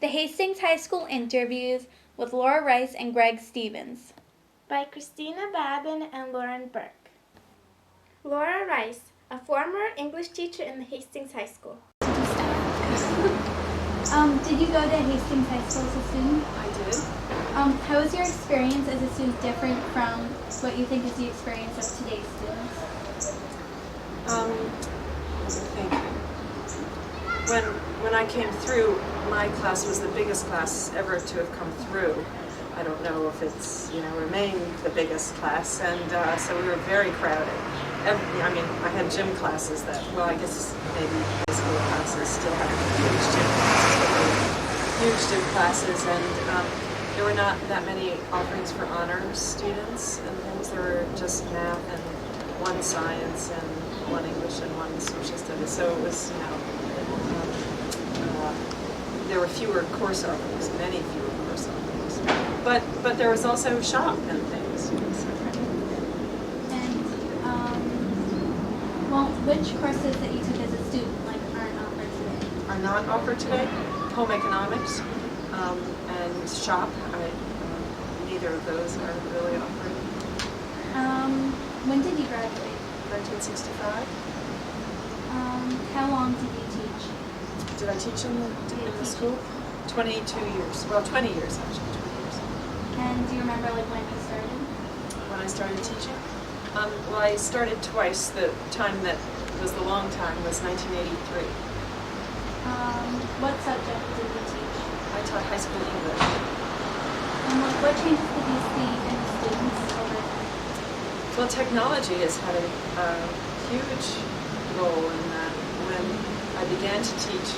The Hastings High School Interviews with Laura Rice and Greg Stevens. By Khrystyna, Babyn, and Lauren Berke. Laura Rice, a former English teacher in the Hastings High School. Did you go to Hastings High School as a student? I did. How was your experience as a student different from what you think is the experience of today's students? I think when I came through, my class was the biggest class ever to have come through. I don't know if it's remained the biggest class, and so we were very crowded. I had gym classes that, I guess maybe high school classes still have huge gym classes, and there were not that many offerings for honors students and things. There were just math and one science and one English and one social studies. So it was, there were fewer course offerings, many fewer course offerings. But there was also shop and things. Which courses that you took as a student aren't offered today? Are not offered today? Home economics and shop. Neither of those are really offered. When did you graduate? 1965. How long did you teach? Did I teach in the school? 22 years. Well, 20 years actually. 20 years. And do you remember when you started? When I started teaching? I started twice. The time that was the long time was 1983. What subject did you teach? I taught high school English. And what changes did you see in the students over time? Well, technology has had a huge role in that. When I began to teach,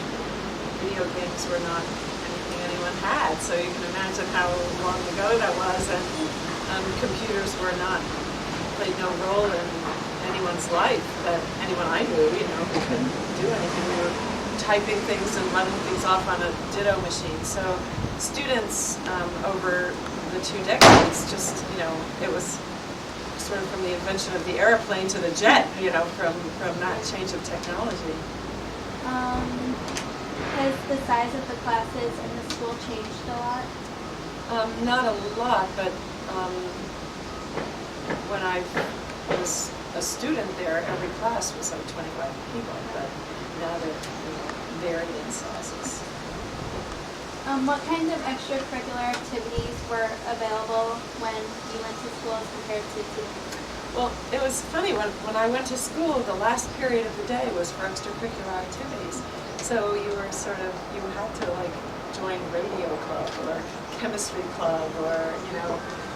video games were not anything anyone had, so you can imagine how long ago that was, and computers played no role in anyone's life, that anyone I knew, who couldn't do anything. We were typing things and running things off on a ditto machine. So students over the 2 decades just, it was sort of from the invention of the airplane to the jet, from that change of technology. Has the size of the classes in the school changed a lot? Not a lot, but when I was a student there, every class was like 25 people, but now they're varied in sizes. What kinds of extracurricular activities were available when you went to school as compared to today? Well, it was funny, when I went to school, the last period of the day was for extracurricular activities. So you had to join radio club or chemistry club, or,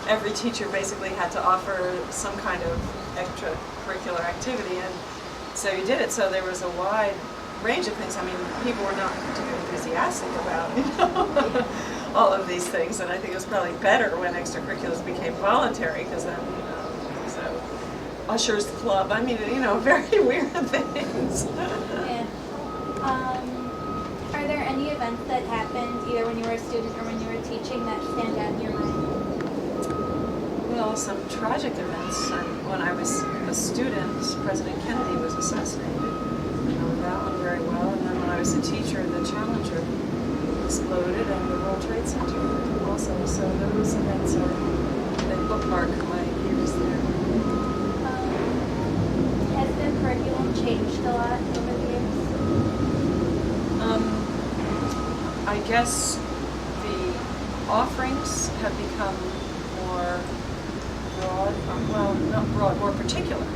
every teacher basically had to offer some kind of extracurricular activity, and so you did it. So there was a wide range of things. People were not too enthusiastic about, all of these things, and I think it was probably better when extracurriculars became voluntary, because then, so Ushers Club, very weird things. Yeah. Are there any events that happened either when you were a student or when you were teaching that stand out in your mind? Well, some tragic events. When I was a student, President Kennedy was assassinated. I know that one very well. And then when I was a teacher, the Challenger exploded, and the World Trade Center also. So those events they bookmark my years there. Has the curriculum changed a lot over the years? I guess the offerings have become more broad, not broad, more particular.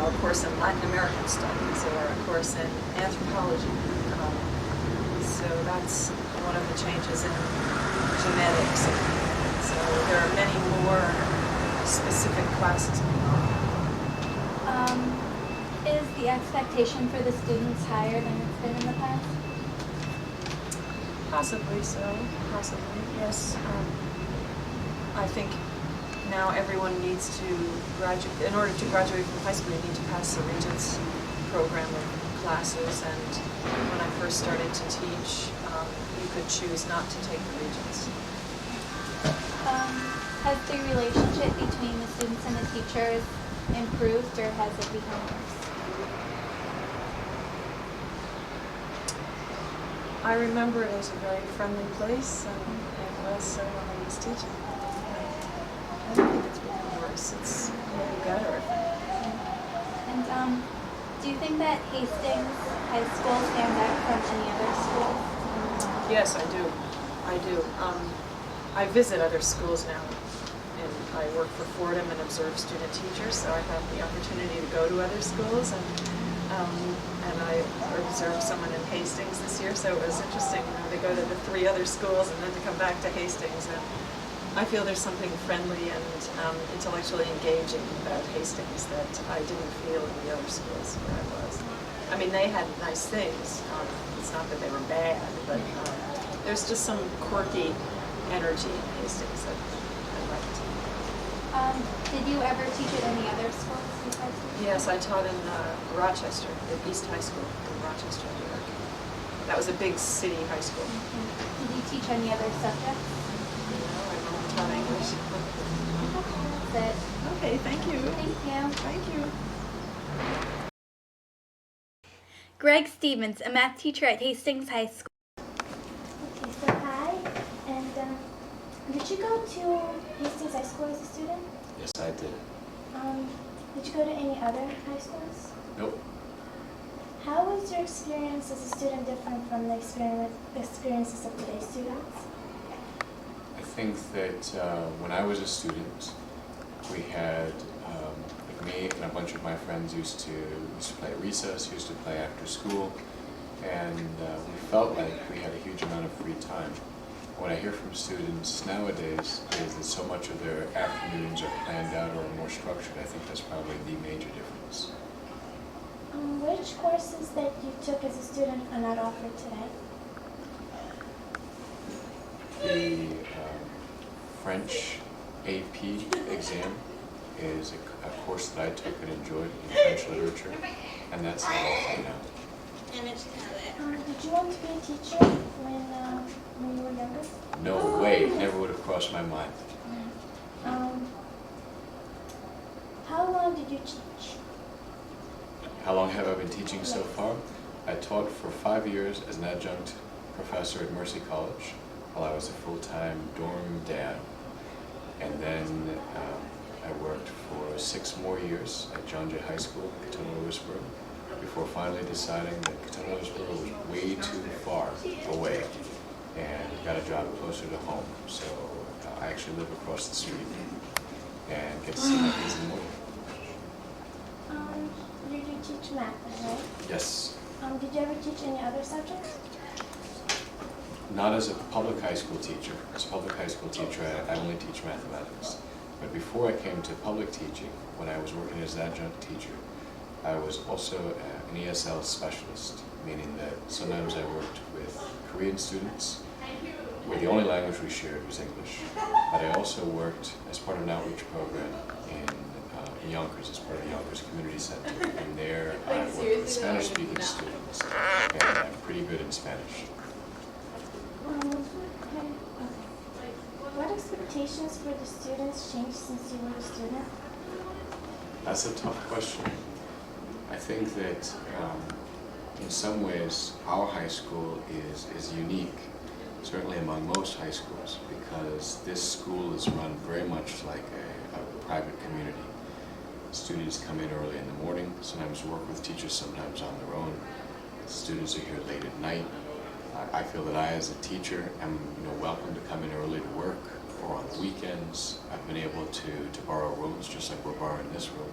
A course in Latin American studies, or a course in anthropology. So that's one of the changes in genetics. So there are many more specific classes being offered. Is the expectation for the students higher than it's been in the past? Possibly so. Possibly, yes. I think now everyone needs to graduate. In order to graduate from high school, you need to pass the Regents program of classes. And when I first started to teach, you could choose not to take the Regents. Has the relationship between the students and the teachers improved, or has it become worse? I remember it as a very friendly place, and also when I was teaching. I don't think it's become worse. It's maybe better. And do you think that Hastings High School stands out from any other schools? Yes, I do. I do. I visit other schools now, and I work for Fordham and observe student teachers, so I have the opportunity to go to other schools, and I observed someone in Hastings this year, so it was interesting, to go to the 3 other schools and then to come back to Hastings. And I feel there's something friendly and intellectually engaging about Hastings that I didn't feel in the other schools where I was. I mean, they had nice things. It's not that they were bad, but there's just some quirky energy in Hastings that I liked. Did you ever teach at any other schools besides Hastings? Yes, I taught in Rochester, at East High School in Rochester, New York. That was a big city high school. Did you teach any other subjects? No, I only taught English. That's it. Okay, thank you. Thank you. Thank you. Greg Stevens, a math teacher at Hastings High School. Okay, so hi, and did you go to Hastings High School as a student? Yes, I did. Did you go to any other high schools? Nope. How was your experience as a student different from the experiences of today's students? I think that when I was a student, we had, like me and a bunch of my friends used to play at recess, used to play after school, and we felt like we had a huge amount of free time. What I hear from students nowadays is that so much of their afternoons are planned out or more structured. I think that's probably the major difference. Which courses that you took as a student are not offered today? The French AP exam is a course that I took and enjoyed in French literature, and that's not offered now. Did you want to be a teacher when you were younger? No way, never would have crossed my mind. How long did you teach? How long have I been teaching so far? I taught for 5 years as an adjunct professor at Mercy College while I was a full-time dorm dad. And then I worked for 6 more years at John Jay High School in Khrystyna before finally deciding that Khrystyna was way too far away and got a job closer to home. So I actually live across the street and get to see my kids in the morning. You do teach math, right? Yes. Did you ever teach any other subjects? Not as a public high school teacher. As a public high school teacher, I only teach mathematics. But before I came to public teaching, when I was working as an adjunct teacher, I was also an ESL specialist, meaning that sometimes I worked with Korean students, where the only language we shared was English. But I also worked as part of an outreach program in Yonkers, as part of the Yonkers Community Center. And there I worked with Spanish-speaking students, and I'm pretty good in Spanish. What expectations for the students changed since you were a student? That's a tough question. I think that in some ways our high school is unique, certainly among most high schools, because this school is run very much like a private community. Students come in early in the morning, sometimes work with teachers, sometimes on their own. Students are here late at night. I feel that I, as a teacher, am welcome to come in early to work or on the weekends. I've been able to borrow rooms, just like we're borrowing this room,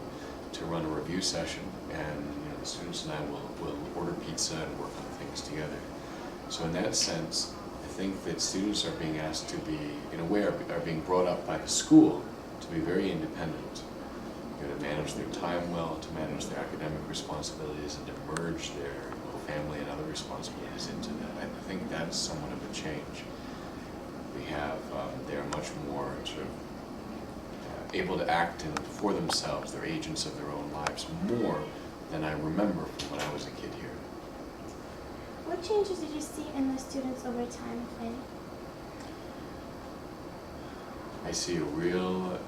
to run a review session, and the students and I will order pizza and work on things together. So in that sense, I think that students are being asked to be, in a way, are being brought up by the school to be very independent. To manage their time well, to manage their academic responsibilities, and to merge their family and other responsibilities into that. I think that's somewhat of a change. We have, they're much more sort of able to act for themselves. They're agents of their own lives more than I remember from when I was a kid here. What changes did you see in the students over time, if any? I see a real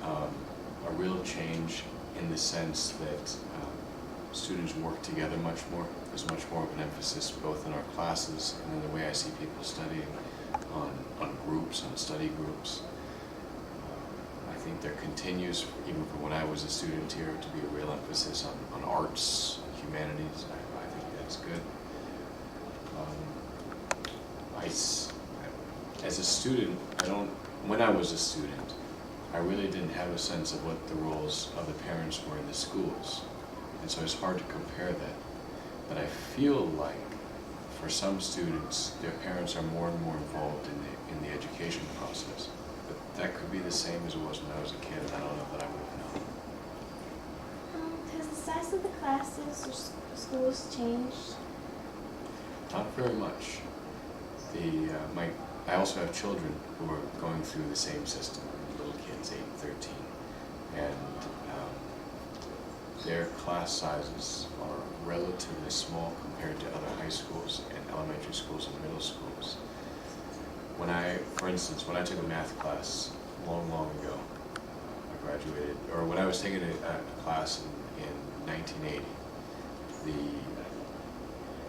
change in the sense that students work together much more. there's much more of an emphasis both in our classes and in the way I see people studying on groups, on study groups. I think there continues, even from when I was a student here, to be a real emphasis on arts, humanities. I think that's good. As a student, when I was a student, I really didn't have a sense of what the roles of the parents were in the schools. And so it's hard to compare that. But I feel like for some students, their parents are more and more involved in the education process. But that could be the same as it was when I was a kid, and I don't know that I would have known. Has the size of the classes or schools changed? Not very much. I also have children who are going through the same system, little kids, 8 and 13, and their class sizes are relatively small compared to other high schools and elementary schools and middle schools. For instance, when I took a math class long ago, I graduated, or when I was taking a class in 1980,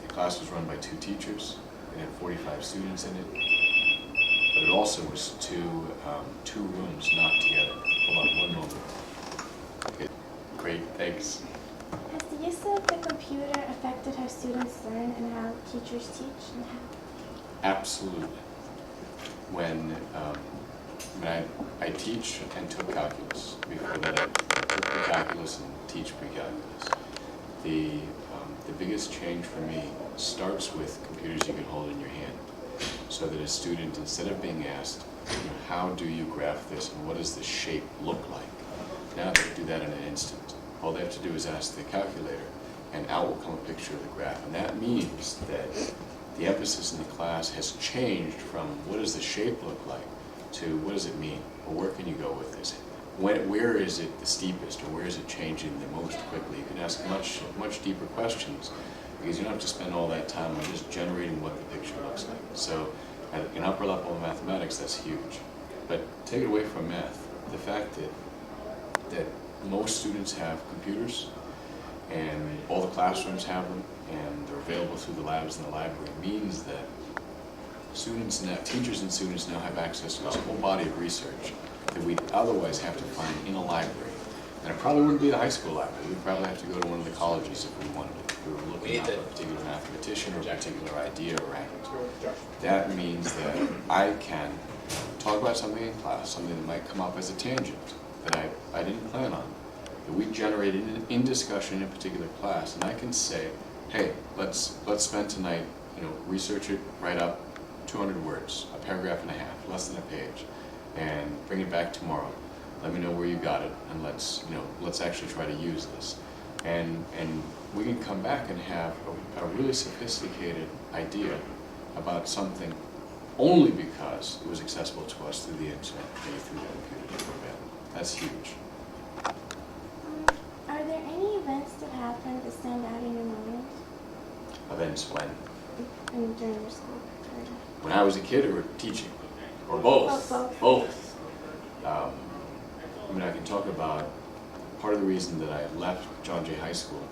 the class was run by 2 teachers. It had 45 students in it, but it also was two rooms knocked together. Hold on one moment. Okay. Great, thanks. Has the use of the computer affected how students learn and how teachers teach and how? Absolutely. When I teach and took calculus, before that I took pre-calculus and teach pre-calculus. The biggest change for me starts with computers you can hold in your hand, so that a student, instead of being asked, how do you graph this and what does the shape look like, now they can do that in an instant. All they have to do is ask the calculator, and out will come a picture of the graph. And that means that the emphasis in the class has changed from what does the shape look like to what does it mean, or where can you go with this? Where is it the steepest, or where is it changing the most quickly? You can ask much deeper questions, because you don't have to spend all that time on just generating what the picture looks like. So at an upper level of mathematics, that's huge. But take it away from math, the fact that most students have computers, and all the classrooms have them, and they're available through the labs in the library, means that teachers and students now have access to this whole body of research that we'd otherwise have to find in a library. And it probably wouldn't be the high school library. We'd probably have to go to one of the colleges if we wanted it. If we were looking up a particular mathematician or a particular idea around. That means that I can talk about something in class, something that might come up as a tangent that I didn't plan on, that we generated in discussion in a particular class, and I can say, hey, let's spend tonight, research it, write up 200 words, a paragraph and a half, less than a page, and bring it back tomorrow. Let me know where you got it, and let's actually try to use this. And we can come back and have a really sophisticated idea about something only because it was accessible to us through the internet, maybe through the computer program. That's huge. Are there any events that happened that stand out in your mind? Events when? During your school career? When I was a kid or teaching? Or both? Both. I can talk about part of the reason that I left John Jay High School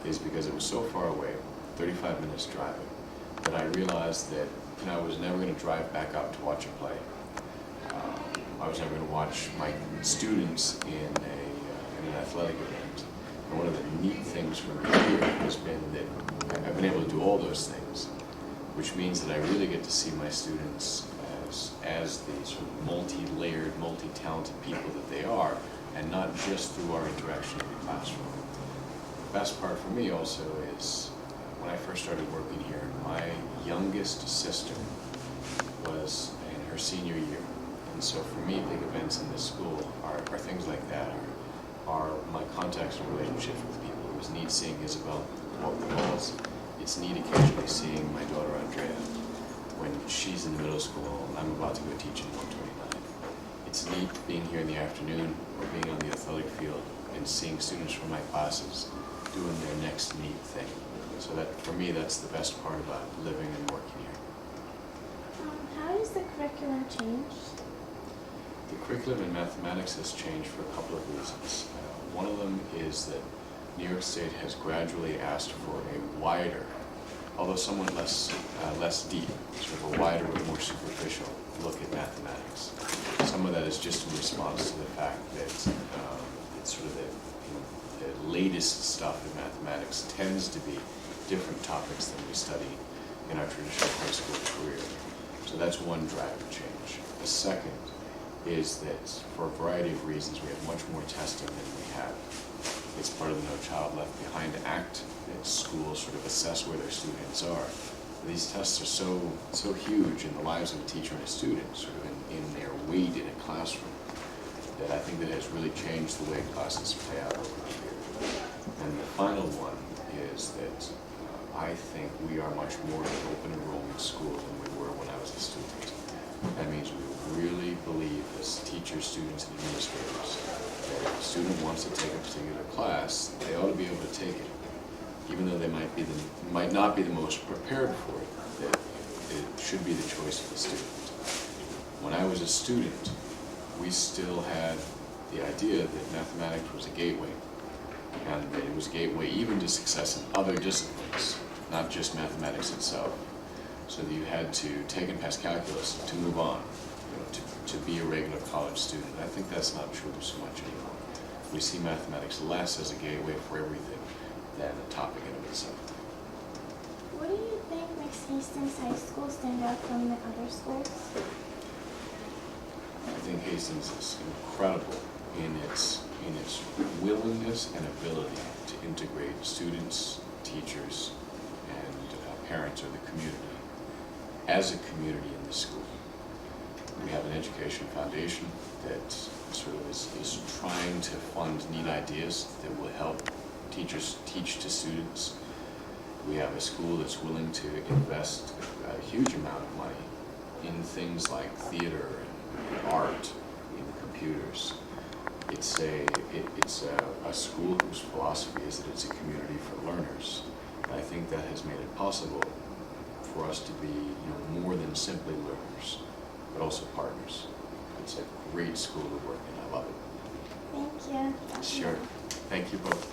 is because it was so far away, 35 minutes driving, that I realized that I was never going to drive back up to watch a play. I was never going to watch my students in an athletic event. And one of the neat things for me here has been that I've been able to do all those things, which means that I really get to see my students as the sort of multi-layered, multi-talented people that they are, and not just through our interaction in the classroom. The best part for me also is when I first started working here, my youngest sister was in her senior year. And so for me, big events in this school are things like that, are my contacts and relationships with people. It was neat seeing Isabel walk the halls. It's neat occasionally seeing my daughter Andrea when she's in the middle school and I'm about to go teach in 129. It's neat being here in the afternoon or being on the athletic field and seeing students from my classes doing their next neat thing. So that, for me, that's the best part about living and working here. How has the curriculum changed? The curriculum in mathematics has changed for a couple of reasons. One of them is that New York State has gradually asked for a wider, although somewhat less deep, sort of a wider but more superficial look at mathematics. Some of that is just in response to the fact that it's sort of the latest stuff in mathematics tends to be different topics than we study in our traditional high school career. So that's one driver change. The second is that for a variety of reasons we have much more testing than we have. It's part of the No Child Left Behind Act that schools sort of assess where their students are. These tests are so huge in the lives of a teacher and a student, sort of in their weight in a classroom, that I think that has really changed the way classes play out over the years. And the final one is that I think we are much more of an open enrollment school than we were when I was a student. That means we really believe as teachers, students, and administrators that if a student wants to take a particular class, they ought to be able to take it, even though they might not be the most prepared for it. That it should be the choice of the student. When I was a student, we still had the idea that mathematics was a gateway, and that it was a gateway even to success in other disciplines, not just mathematics itself. So that you had to take and pass calculus to move on, to be a regular college student. I think that's not true so much anymore. We see mathematics less as a gateway for everything than a topic in of itself. What do you think makes Hastings High School stand out from the other schools? I think Hastings is incredible in its willingness and ability to integrate students, teachers, and parents or the community as a community in the school. We have an education foundation that sort of is trying to fund neat ideas that will help teachers teach to students. We have a school that's willing to invest a huge amount of money in things like theater and art, in computers. It's a school whose philosophy is that it's a community for learners. And I think that has made it possible for us to be more than simply learners, but also partners. It's a great school to work in. I love it. Thank you. Sure. Thank you both.